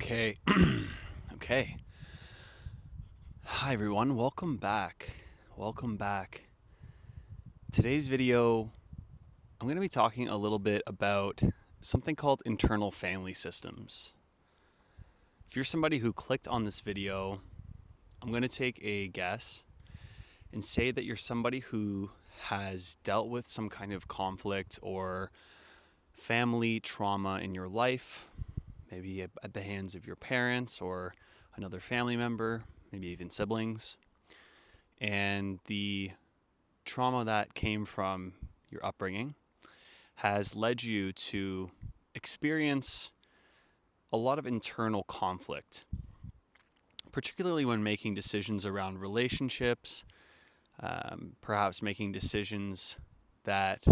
Okay. Okay. Hi everyone. Welcome back. Welcome back. Today's video, I'm going to be talking a little bit about something called internal family systems. If you're somebody who clicked on this video, I'm going to take a guess and say that you're somebody who has dealt with some kind of conflict or family trauma in your life, maybe at the hands of your parents or another family member, maybe even siblings. And the trauma that came from your upbringing has led you to experience a lot of internal conflict, particularly when making decisions around relationships, perhaps making decisions that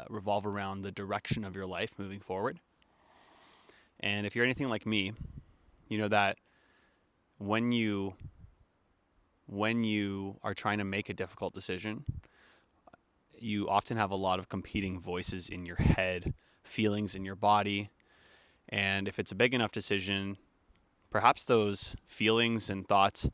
revolve around the direction of your life moving forward. And if you're anything like me, you know that when you are trying to make a difficult decision, you often have a lot of competing voices in your head, feelings in your body. And if it's a big enough decision, perhaps those feelings and thoughts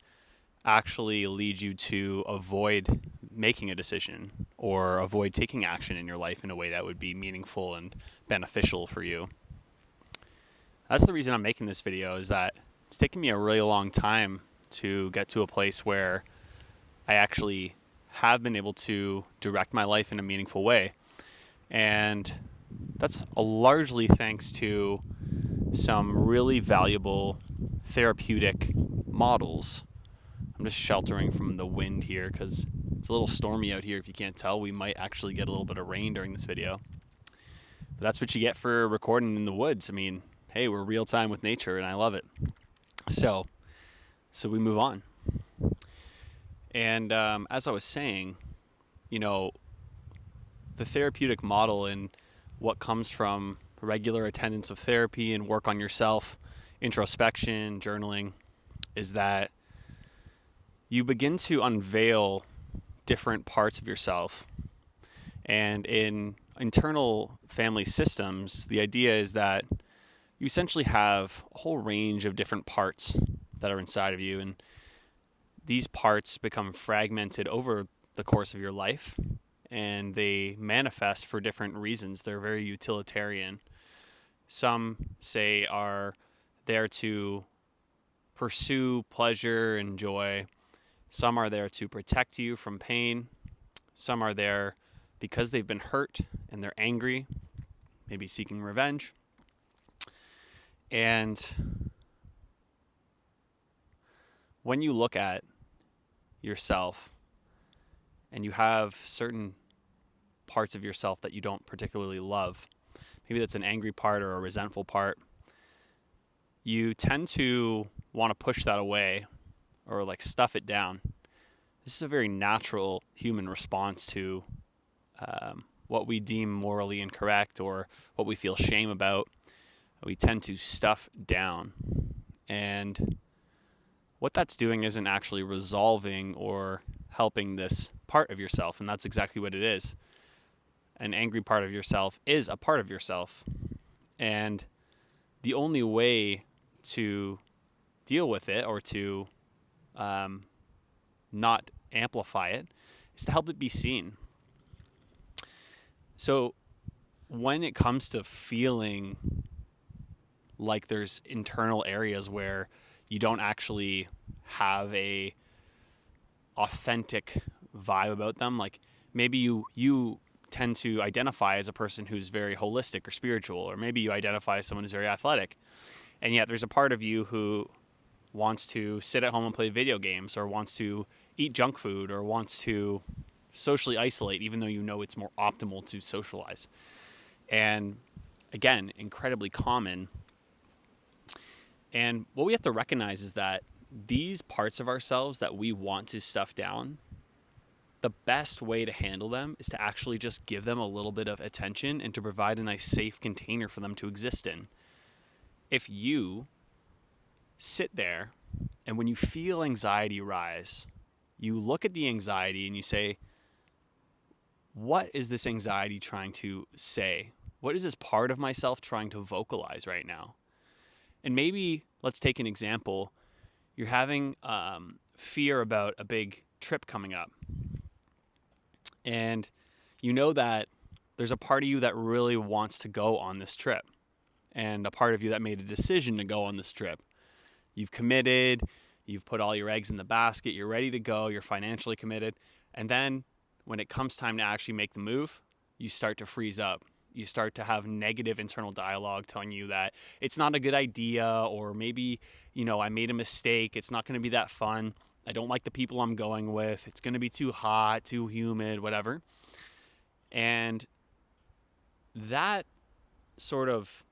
actually lead you to avoid making a decision or avoid taking action in your life in a way that would be meaningful and beneficial for you. That's the reason I'm making this video, is that it's taken me a really long time to get to a place where I actually have been able to direct my life in a meaningful way. And that's largely thanks to some really valuable therapeutic models. I'm just sheltering from the wind here because it's a little stormy out here. If you can't tell, we might actually get a little bit of rain during this video. But that's what you get for recording in the woods. I mean, hey, we're real time with nature and I love it. So we move on. And as I was saying, the therapeutic model and what comes from regular attendance of therapy and work on yourself, introspection, journaling, is that you begin to unveil different parts of yourself. And in internal family systems, the idea is that you essentially have a whole range of different parts that are inside of you. And these parts become fragmented over the course of your life, and they manifest for different reasons. They're very utilitarian. Some say are there to pursue pleasure and joy. Some are there to protect you from pain. Some are there because they've been hurt and they're angry, maybe seeking revenge. And when you look at yourself and you have certain parts of yourself that you don't particularly love, maybe that's an angry part or a resentful part, you tend to want to push that away or like stuff it down. This is a very natural human response to what we deem morally incorrect or what we feel shame about. We tend to stuff down. And what that's doing isn't actually resolving or helping this part of yourself. And that's exactly what it is. An angry part of yourself is a part of yourself. And the only way to deal with it or to not amplify it is to help it be seen. So when it comes to feeling like there's internal areas where you don't actually have a authentic vibe about them, like maybe you tend to identify as a person who's very holistic or spiritual, or maybe you identify as someone who's very athletic, and yet there's a part of you who wants to sit at home and play video games, or wants to eat junk food, or wants to socially isolate, even though you know it's more optimal to socialize. And again, incredibly common. And what we have to recognize is that these parts of ourselves that we want to stuff down, the best way to handle them is to actually just give them a little bit of attention and to provide a nice safe container for them to exist in. If you sit there and when you feel anxiety rise, you look at the anxiety and you say, what is this anxiety trying to say? What is this part of myself trying to vocalize right now? And maybe let's take an example. You're having fear about a big trip coming up, and you know that there's a part of you that really wants to go on this trip, and a part of you that made a decision to go on this trip. You've committed, you've put all your eggs in the basket, you're ready to go, you're financially committed. And then when it comes time to actually make the move, you start to freeze up. You start to have negative internal dialogue telling you that it's not a good idea, or maybe, I made a mistake. It's not going to be that fun. I don't like the people I'm going with. It's going to be too hot, too humid, whatever. And that sort of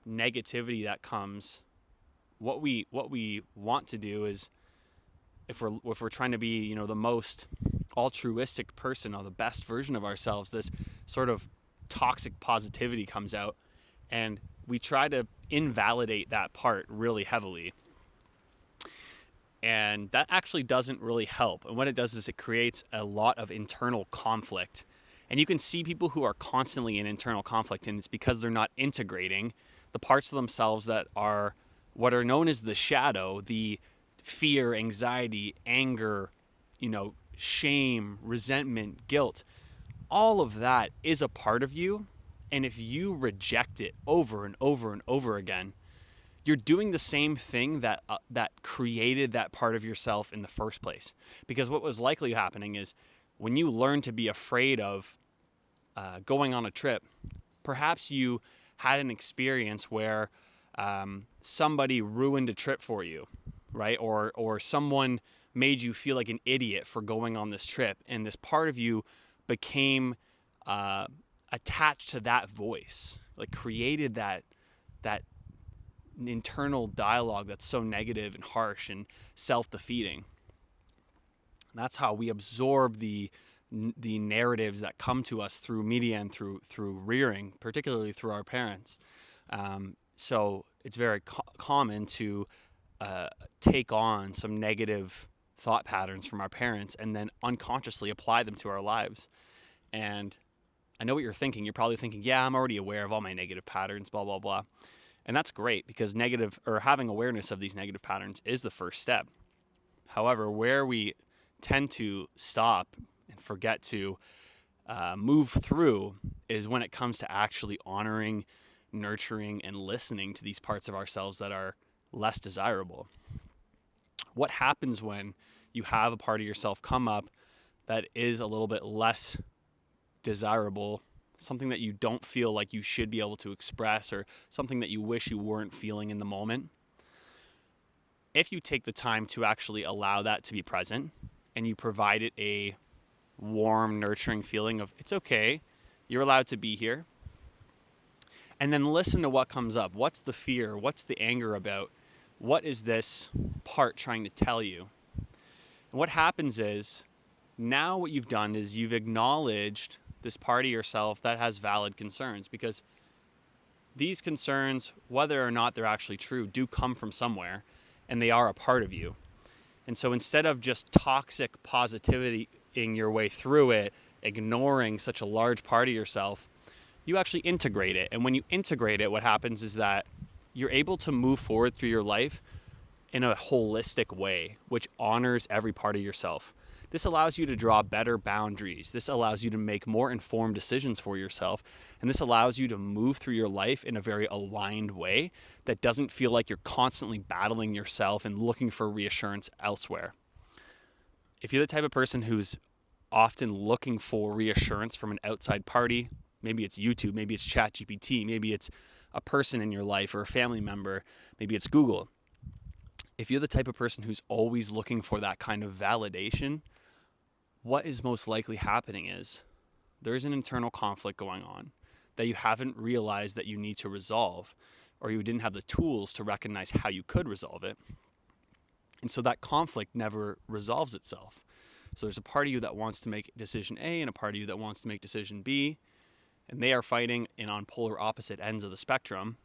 negativity that comes, what we want to do is, if we're trying to be, the most altruistic person, or the best version of ourselves, this sort of toxic positivity comes out, and we try to invalidate that part really heavily. And that actually doesn't really help. And what it does is it creates a lot of internal conflict. And you can see people who are constantly in internal conflict, and it's because they're not integrating the parts of themselves that are what are known as the shadow, the fear, anxiety, anger, shame, resentment, guilt. All of that is a part of you. And if you reject it over and over and over again, you're doing the same thing that created that part of yourself in the first place. Because what was likely happening is, when you learn to be afraid of going on a trip, perhaps you had an experience where somebody ruined a trip for you, right? Or someone made you feel like an idiot for going on this trip, and this part of you became attached to that voice, like created that internal dialogue that's so negative and harsh and self-defeating. That's how we absorb the narratives that come to us through media and through rearing, particularly through our parents. So it's very common to take on some negative thought patterns from our parents and then unconsciously apply them to our lives. And I know what you're thinking. You're probably thinking, yeah, I'm already aware of all my negative patterns, blah, blah, blah. And that's great, because having awareness of these negative patterns is the first step. However, where we tend to stop and forget to move through is when it comes to actually honoring, nurturing, and listening to these parts of ourselves that are less desirable. What happens when you have a part of yourself come up that is a little bit less desirable, something that you don't feel like you should be able to express, or something that you wish you weren't feeling in the moment? If you take the time to actually allow that to be present, and you provide it a warm, nurturing feeling of, it's okay, you're allowed to be here, and then listen to what comes up. What's the fear? What's the anger about? What is this part trying to tell you? And what happens is, now what you've done is you've acknowledged this part of yourself that has valid concerns, because these concerns, whether or not they're actually true, do come from somewhere, and they are a part of you. And so instead of just toxic positivity in your way through it, ignoring such a large part of yourself, you actually integrate it. And when you integrate it, what happens is that you're able to move forward through your life in a holistic way, which honors every part of yourself. This allows you to draw better boundaries. This allows you to make more informed decisions for yourself. And this allows you to move through your life in a very aligned way that doesn't feel like you're constantly battling yourself and looking for reassurance elsewhere. If you're the type of person who's often looking for reassurance from an outside party, maybe it's YouTube, maybe it's ChatGPT, maybe it's a person in your life or a family member, maybe it's Google. If you're the type of person who's always looking for that kind of validation, what is most likely happening is there's an internal conflict going on that you haven't realized that you need to resolve, or you didn't have the tools to recognize how you could resolve it. And so that conflict never resolves itself. So there's a part of you that wants to make decision A and a part of you that wants to make decision B, and they are fighting on polar opposite ends of the spectrum,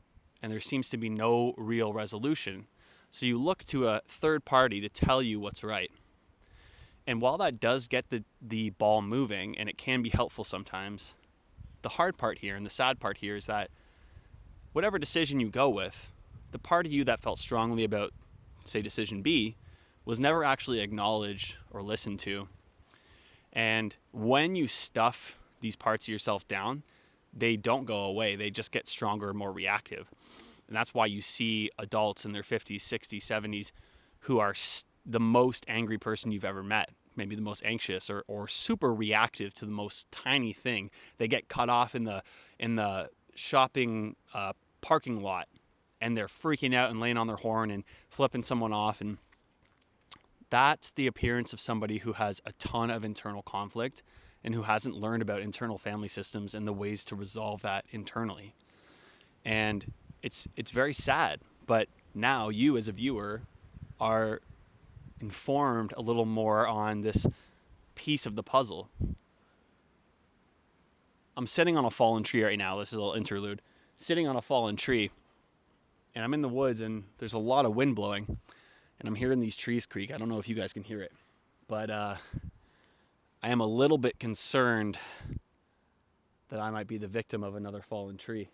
and there seems to be no real resolution. So you look to a third party to tell you what's right. And while that does get the ball moving, and it can be helpful sometimes, the hard part here and the sad part here is that whatever decision you go with, the part of you that felt strongly about, say, decision B was never actually acknowledged or listened to. And when you stuff these parts of yourself down, they don't go away. They just get stronger and more reactive. And that's why you see adults in their 50s, 60s, 70s who are the most angry person you've ever met, maybe the most anxious or super reactive to the most tiny thing. They get cut off in the shopping parking lot, and they're freaking out and laying on their horn and flipping someone off. And that's the appearance of somebody who has a ton of internal conflict and who hasn't learned about internal family systems and the ways to resolve that internally. And it's very sad, but now you as a viewer are informed a little more on this piece of the puzzle. I'm sitting on a fallen tree right now. This is a little interlude. Sitting on a fallen tree, and I'm in the woods, and there's a lot of wind blowing, and I'm hearing these trees creak. I don't know if you guys can hear it, but I am a little bit concerned that I might be the victim of another fallen tree.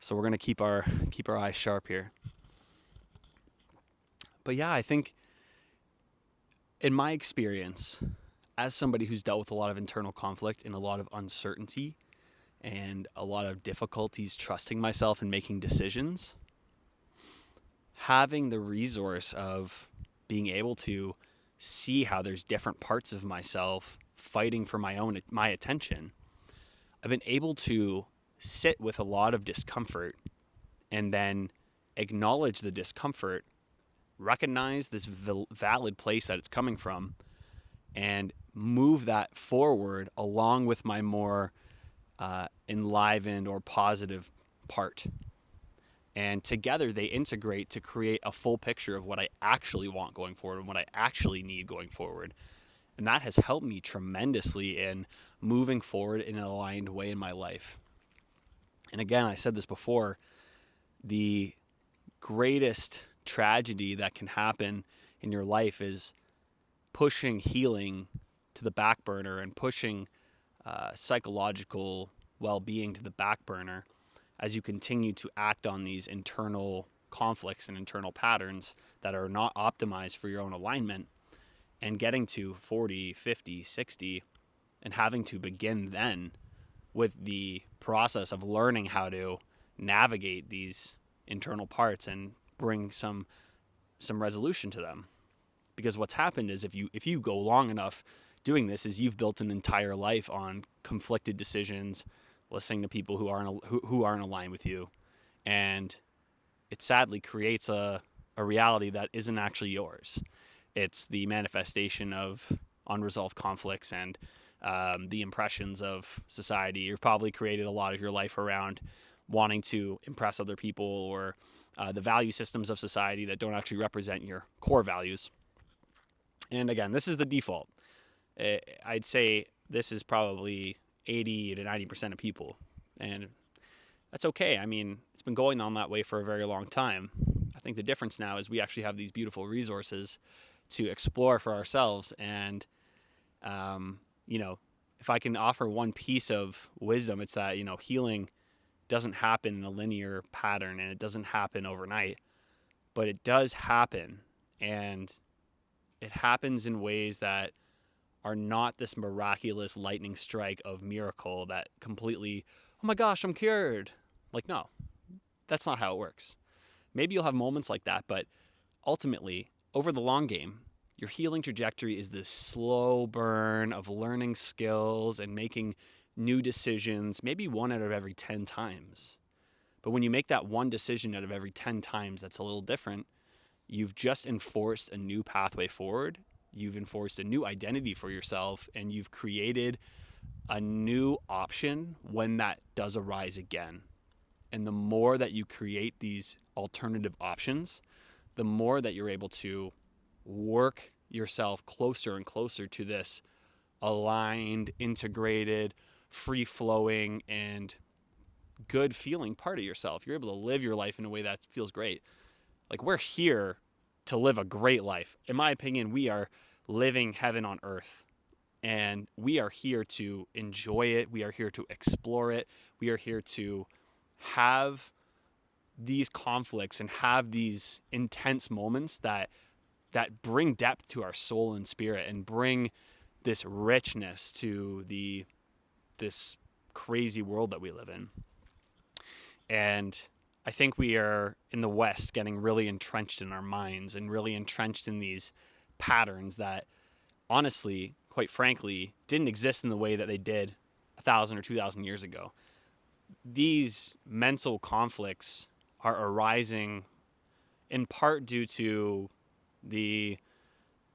So we're gonna keep our eyes sharp here. But yeah, I think in my experience, as somebody who's dealt with a lot of internal conflict and a lot of uncertainty and a lot of difficulties trusting myself and making decisions, having the resource of being able to see how there's different parts of myself fighting for my attention, I've been able to sit with a lot of discomfort and then acknowledge the discomfort, recognize this valid place that it's coming from, and move that forward along with my more enlivened or positive part. And together they integrate to create a full picture of what I actually want going forward and what I actually need going forward. And that has helped me tremendously in moving forward in an aligned way in my life. And again, I said this before, the greatest tragedy that can happen in your life is pushing healing to the back burner and pushing psychological well-being to the back burner as you continue to act on these internal conflicts and internal patterns that are not optimized for your own alignment, and getting to 40, 50, 60 and having to begin then with the process of learning how to navigate these internal parts and bring some resolution to them. Because what's happened is if you go long enough doing this, is you've built an entire life on conflicted decisions, listening to people who aren't aligned with you, and it sadly creates a reality that isn't actually yours. It's the manifestation of unresolved conflicts and the impressions of society. You've probably created a lot of your life around wanting to impress other people, or the value systems of society that don't actually represent your core values. And again, this is the default. I'd say this is probably 80 to 90% of people. And that's okay. I mean, it's been going on that way for a very long time. I think the difference now is we actually have these beautiful resources to explore for ourselves. And, if I can offer one piece of wisdom, it's that, healing doesn't happen in a linear pattern and it doesn't happen overnight, but it does happen. And it happens in ways that are not this miraculous lightning strike of miracle that completely, oh my gosh, I'm cured. Like, no, that's not how it works. Maybe you'll have moments like that, but ultimately, over the long game, your healing trajectory is this slow burn of learning skills and making new decisions, maybe one out of every 10 times. But when you make that one decision out of every 10 times, that's a little different. You've just enforced a new pathway forward. You've enforced a new identity for yourself, and you've created a new option when that does arise again. And the more that you create these alternative options, the more that you're able to work yourself closer and closer to this aligned, integrated, free-flowing, and good feeling part of yourself. You're able to live your life in a way that feels great. Like, we're here to live a great life. In my opinion, we are living heaven on earth, and we are here to enjoy it. We are here to explore it. We are here to have these conflicts and have these intense moments that bring depth to our soul and spirit and bring this richness to this crazy world that we live in. And I think we are in the West getting really entrenched in our minds and really entrenched in these patterns that honestly, quite frankly, didn't exist in the way that they did 1,000 or 2,000 years ago. These mental conflicts are arising in part due to the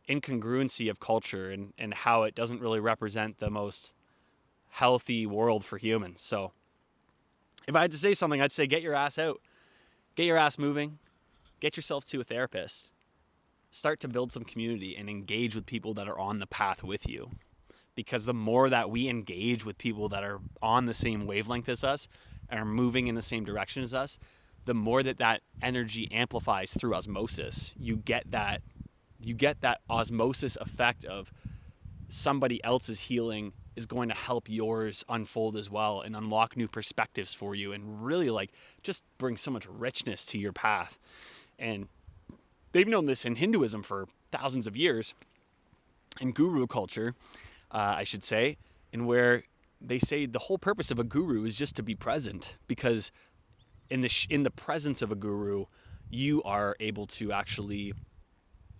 incongruency of culture and how it doesn't really represent the most healthy world for humans. So if I had to say something, I'd say get your ass out, get your ass moving, get yourself to a therapist, start to build some community and engage with people that are on the path with you. Because the more that we engage with people that are on the same wavelength as us and are moving in the same direction as us, the more that energy amplifies through osmosis. You get that osmosis effect of somebody else's healing is going to help yours unfold as well and unlock new perspectives for you and really just bring so much richness to your path. And they've known this in Hinduism for thousands of years, in guru culture, I should say, in where they say the whole purpose of a guru is just to be present, because in the presence of a guru, you are able to actually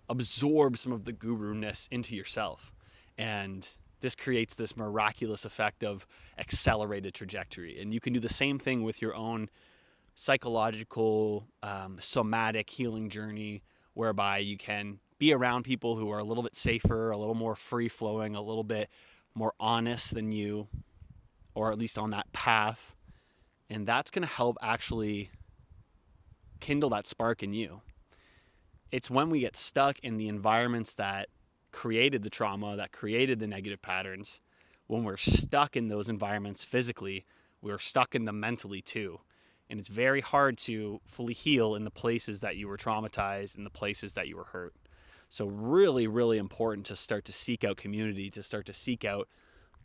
absorb some of the guru-ness into yourself. And this creates this miraculous effect of accelerated trajectory. And you can do the same thing with your own psychological, somatic healing journey, whereby you can be around people who are a little bit safer, a little more free-flowing, a little bit more honest than you, or at least on that path. And that's going to help actually kindle that spark in you. It's when we get stuck in the environments that created the trauma, that created the negative patterns, when we're stuck in those environments physically, we're stuck in them mentally too. And it's very hard to fully heal in the places that you were traumatized, in the places that you were hurt. So really, really important to start to seek out community, to start to seek out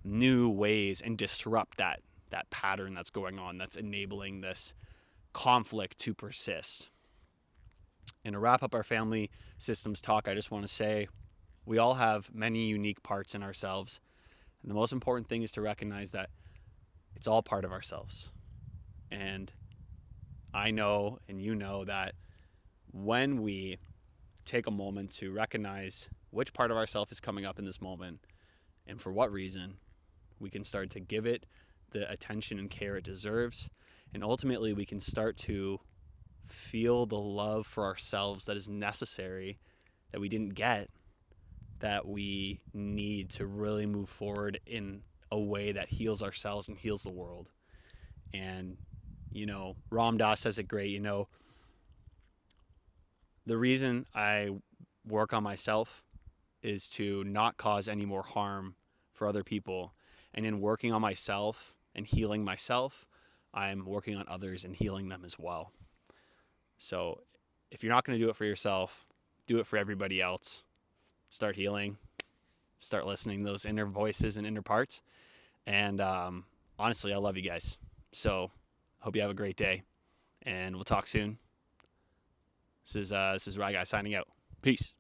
new ways and disrupt that pattern that's going on, that's enabling this conflict to persist. And to wrap up our family systems talk, I just want to say we all have many unique parts in ourselves. And the most important thing is to recognize that it's all part of ourselves. And I know, and you know, that when we take a moment to recognize which part of ourself is coming up in this moment and for what reason, we can start to give it the attention and care it deserves. And ultimately, we can start to feel the love for ourselves that is necessary, that we didn't get, that we need to really move forward in a way that heals ourselves and heals the world. And, Ram Dass says it great, the reason I work on myself is to not cause any more harm for other people. And in working on myself and healing myself, I'm working on others and healing them as well. So if you're not going to do it for yourself, do it for everybody else. Start healing, start listening to those inner voices and inner parts. And honestly, I love you guys. So hope you have a great day, and we'll talk soon. This is Rye Guy signing out. Peace.